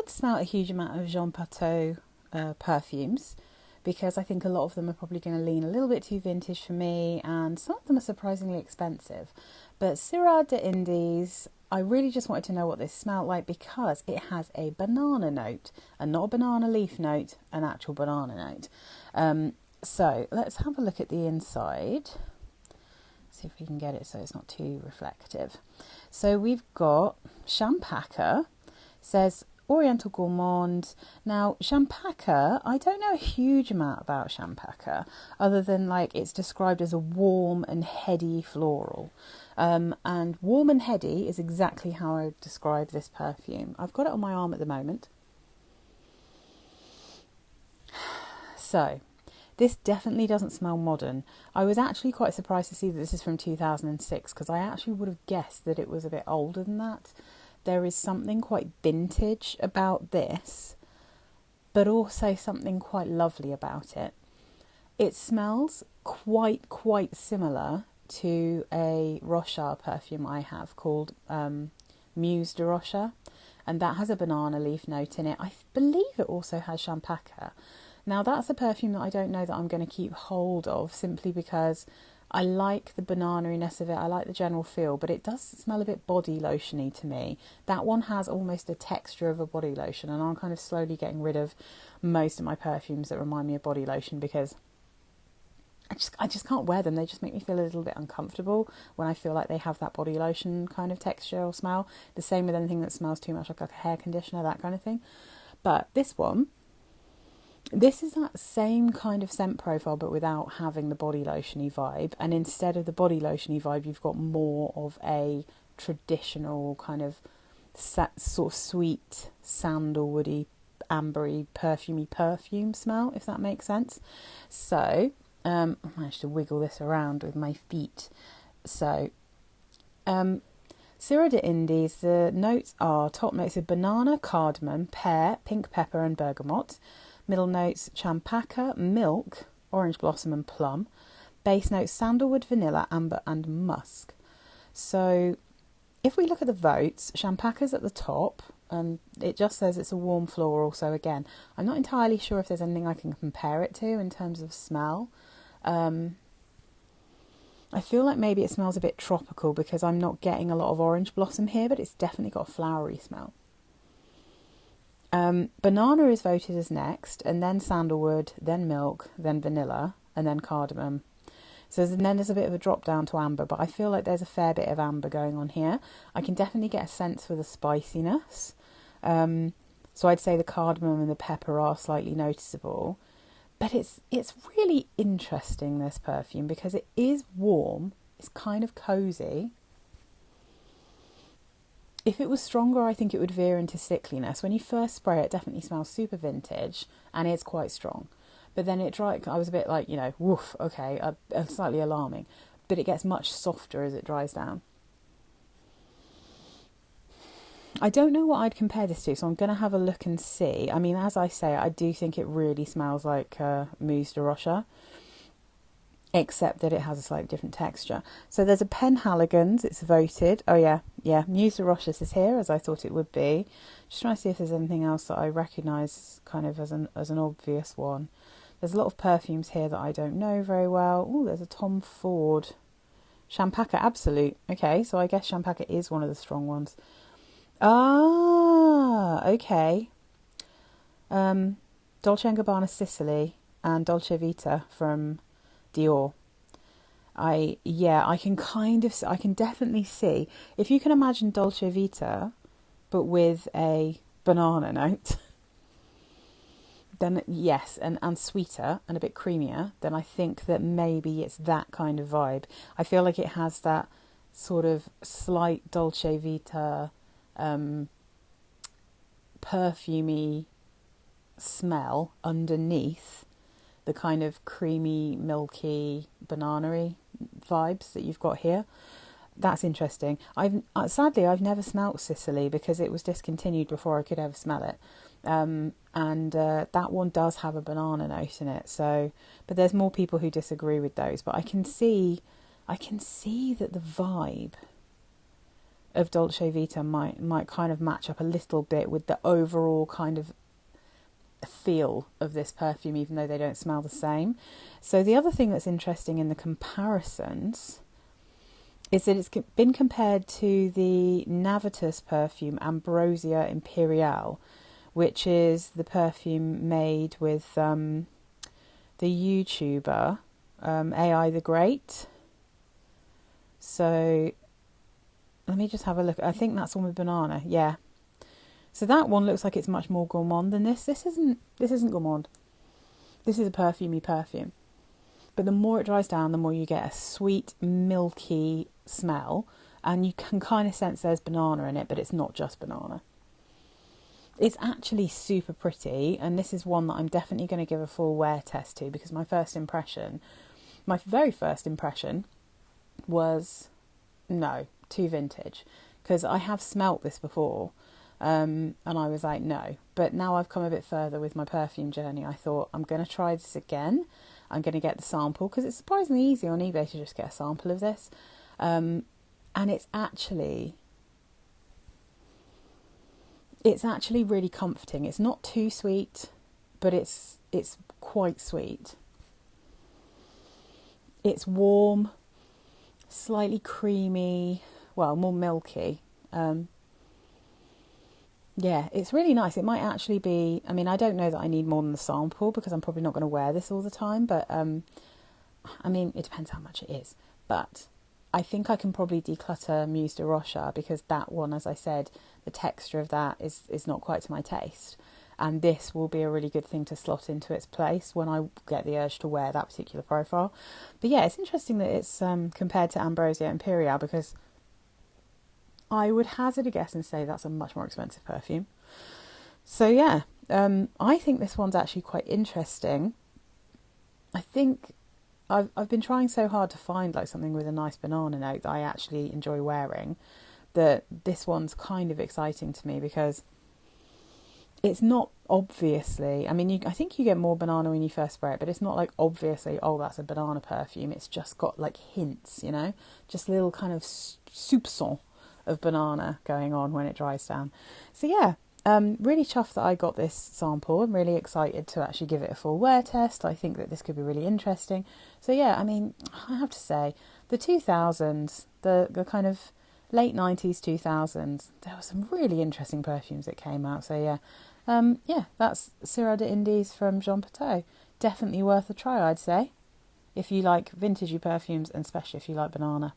haven't smelled a huge amount of Jean Patou perfumes, because I think a lot of them are probably going to lean a little bit too vintage for me, and some of them are surprisingly expensive. But Sira de Indes, I really just wanted to know what this smelled like because it has a banana note, and not a banana leaf note, an actual banana note. So let's have a look at the inside. See if we can get it so it's not too reflective. So we've got Champaca, says Oriental Gourmand. Now, Champaca, I don't know a huge amount about Champaca, other than like it's described as a warm and heady floral. And warm and heady is exactly how I would describe this perfume. I've got it on my arm at the moment. So, this definitely doesn't smell modern. I was actually quite surprised to see that this is from 2006, because I actually would have guessed that it was a bit older than that. There is something quite vintage about this, but also something quite lovely about it. It smells quite similar to a Rochard perfume I have called Muse de Rochard, and that has a banana leaf note in it. I believe it also has Champaca. Now that's a perfume that I don't know that I'm going to keep hold of, simply because I like the banana-iness of it, I like the general feel, but it does smell a bit body lotion-y to me. That one has almost a texture of a body lotion, and I'm kind of slowly getting rid of most of my perfumes that remind me of body lotion, because I just can't wear them. They just make me feel a little bit uncomfortable when I feel like they have that body lotion kind of texture or smell. The same with anything that smells too much like a hair conditioner, that kind of thing. But this one, this is that same kind of scent profile, but without having the body lotion-y vibe. And instead of the body lotion-y vibe, you've got more of a traditional kind of sort of sweet, sandalwoody, ambery, perfumey perfume smell, if that makes sense. So, I managed to wiggle this around with my feet. So, Sira de Indes, the notes are top notes of banana, cardamom, pear, pink pepper and bergamot. Middle notes, Champaca, milk, orange blossom and plum. Base notes, sandalwood, vanilla, amber and musk. So if we look at the votes, Champaca's at the top, and it just says it's a warm floral. So again, I'm not entirely sure if there's anything I can compare it to in terms of smell. I feel like maybe it smells a bit tropical because I'm not getting a lot of orange blossom here, but it's definitely got a flowery smell. Banana is voted as next, and then sandalwood, then milk, then vanilla, and then cardamom. So then there's a bit of a drop down to amber, but I feel like there's a fair bit of amber going on here. I can definitely get a sense for the spiciness. So I'd say the cardamom and the pepper are slightly noticeable. But it's really interesting, this perfume, because it is warm, it's kind of cosy. If it was stronger, I think it would veer into sickliness. When you first spray it, it definitely smells super vintage and it's quite strong. But then it dries, I was a bit like, woof, okay, slightly alarming. But it gets much softer as it dries down. I don't know what I'd compare this to, so I'm going to have a look and see. I mean, as I say, I do think it really smells like Mousse de Rochard, except that it has a slightly different texture. So there's a Penhaligon's, it's voted. Oh yeah, Muse de Rochard is here, as I thought it would be. Just trying to see if there's anything else that I recognise kind of as an obvious one. There's a lot of perfumes here that I don't know very well. Oh, there's a Tom Ford. Champaca Absolute. Okay, so I guess Champaca is one of the strong ones. Ah, okay. Dolce & Gabbana Sicily and Dolce Vita from Dior. I can definitely see, if you can imagine Dolce Vita but with a banana note, then yes, and sweeter and a bit creamier, then I think that maybe it's that kind of vibe. I feel like it has that sort of slight Dolce Vita perfumey smell underneath the kind of creamy, milky, banana-y vibes that you've got here. That's interesting. Sadly, I've never smelt Sicily because it was discontinued before I could ever smell it. And that one does have a banana note in it. So, but there's more people who disagree with those. But I can see that the vibe of Dolce Vita might kind of match up a little bit with the overall kind of feel of this perfume, even though they don't smell the same. So the other thing that's interesting in the comparisons is that it's been compared to the Navitus perfume Ambrosia Imperiale, which is the perfume made with the YouTuber AI the Great. So let me just have a look. I think that's one with banana. Yeah. So that one looks like it's much more gourmand than this. This isn't gourmand. This is a perfumey perfume. But the more it dries down, the more you get a sweet, milky smell. And you can kind of sense there's banana in it, but it's not just banana. It's actually super pretty. And this is one that I'm definitely going to give a full wear test to, because my very first impression was, no, too vintage. Because I have smelt this before. And I was like, no. But now I've come a bit further with my perfume journey. I thought, I'm going to try this again. I'm going to get the sample, because it's surprisingly easy on eBay to just get a sample of this. And it's actually really comforting. It's not too sweet, but it's quite sweet. It's warm, slightly creamy, well, more milky. Yeah, it's really nice. It might actually be, I mean, I don't know that I need more than the sample, because I'm probably not going to wear this all the time, but I mean, it depends how much it is. But I think I can probably declutter Muse de Rocha, because that one, as I said, the texture of that is not quite to my taste. And this will be a really good thing to slot into its place when I get the urge to wear that particular profile. But yeah, it's interesting that it's compared to Ambrosia Imperiale, because I would hazard a guess and say that's a much more expensive perfume. So yeah, I think this one's actually quite interesting. I think I've been trying so hard to find like something with a nice banana note that I actually enjoy wearing, that this one's kind of exciting to me, because it's not obviously, I mean, I think you get more banana when you first spray it, but it's not like obviously, oh, that's a banana perfume. It's just got like hints, you know, just little kind of soupçons of banana going on when it dries down. So yeah, really chuffed that I got this sample. I'm really excited to actually give it a full wear test. I think that this could be really interesting. So yeah, I mean, I have to say, the 2000s, the kind of late 90s, 2000s, there were some really interesting perfumes that came out. So yeah, yeah, that's Sira de Indes from Jean Patou. Definitely worth a try, I'd say, if you like vintagey perfumes, and especially if you like banana.